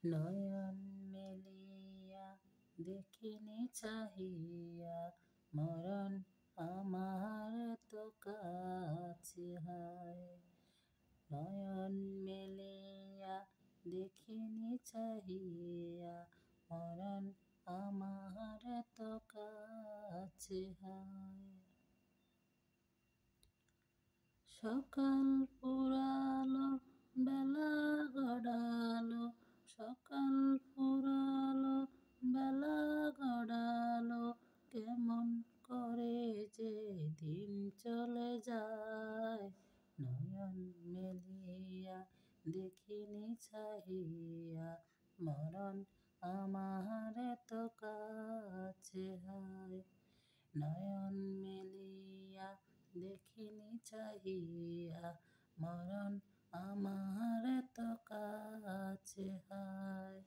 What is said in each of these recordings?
নয়ন মেলিয়া দেখিনি চাহিয়া মরণ আমার তো কাছে হায়। নয়ন মেলিয়া দেখিনি চাহিয়া মরণ আমার তো কাছে হায়। সকাল পুরালো বেলা গড়ালো, সকাল পুরালো বেলা গড়ালো, কেমন করে যে দিন চলে যায়। নয়ন মেলিয়া দেখিনি চাহিয়া মরণ আমার তো কাছে হায়। নয়ন মেলিয়া দেখিনি চাহিয়া মরণ আমার তো কাছে হায়।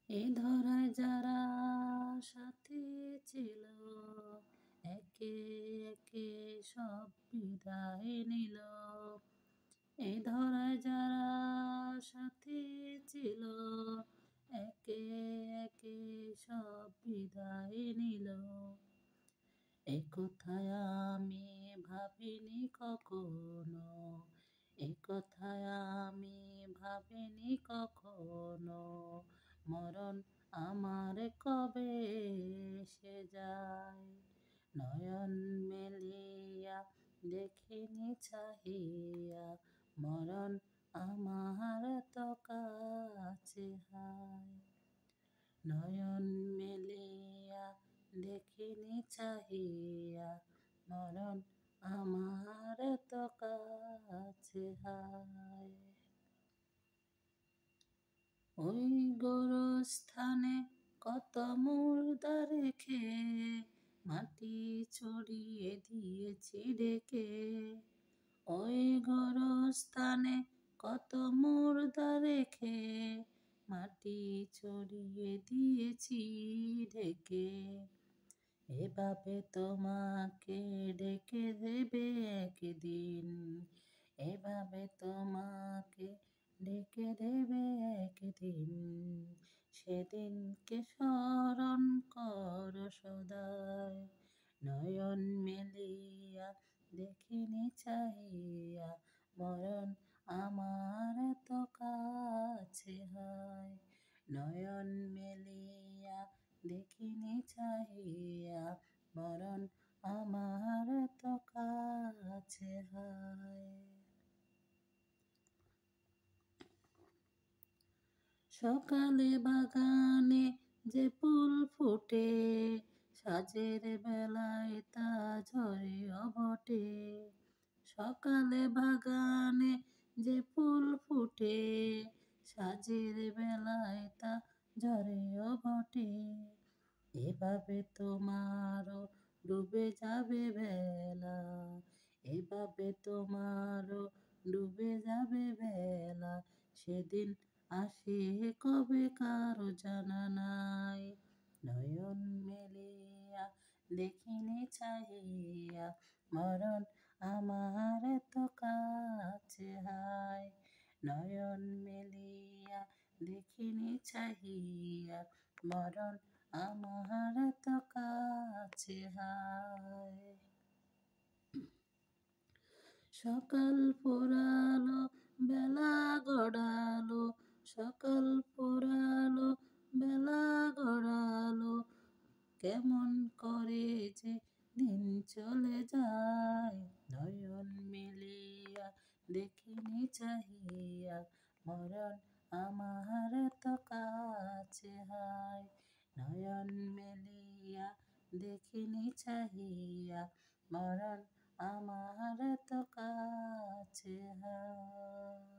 এ ধরায় যারা সাথী ছিল, একে একে সব বিদায় নিল। এ ধরায় যারা সাথী ছিল, একে একে সব বিদায় নিল। এ কথায় আমি ভাবিনি কখনো, এ কথায় আমি ভাবিনি কখনো, মরণ আমার কবে এসে যায়। নয়ন মেলিয়া দেখিনি চাহিয়া মরণ আমার তো কাছে হায়। নয়ন মেলিয়া দেখিনি চাহিয়া মরণ আমার তো কাছে হায়। ওই গোরস্থানে কত মুর্দা রেখে মাটি ছড়িয়ে দিয়েছি ডেকে। ওই গোরস্থানে কত মুর্দা রেখে মাটি ছড়িয়ে দিয়েছি ঢেকে। এভাবে তোমাকে ডেকে দেবে একদিন, এভাবে তোমাকে ডেকে দেবে একদিন। সেদিনকে স্মরণ কর সদায়। নয়ন মেলিয়া দেখিনি চাহিয়া মরণ আমার তো কাছে হায়। নয়ন মেলিয়া দেখিনি চাহিয়া মরণ আমার তো কাছে হায়। সকালে বাগানে যে ফুল ফোটে, সাজের বেলায় তা ঝরে অবটে। সকালে বাগানে যে ফুল ফোটে, সাজের বেলায় তা ঝরে অবটে। এভাবে তোমারও ডুবে যাবে বেলা, এভাবে তোমারও ডুবে যাবে বেলা। সেদিন আসে কবে কারো জানা নাই। নয়ন মেলিয়া দেখিনি চাহিয়া মরণ আমার তো কাছে হায়। নয়ন মেলিয়া দেখিনি চাহিয়া মরণ আমার তো কাছে হায়। সকাল পোড়ালো বেলা গড়ালো, সকাল পোড়ালো বেলা গড়ালো, কেমন করে যে দিন চলে যায়। নয়ন মেলিয়া দেখিনি চাহিয়া মরণ আমার তো কাছে হায়। নয়ন মেলিয়া দেখিনি চাহিয়া মরণ আমার তো কাছে হায়।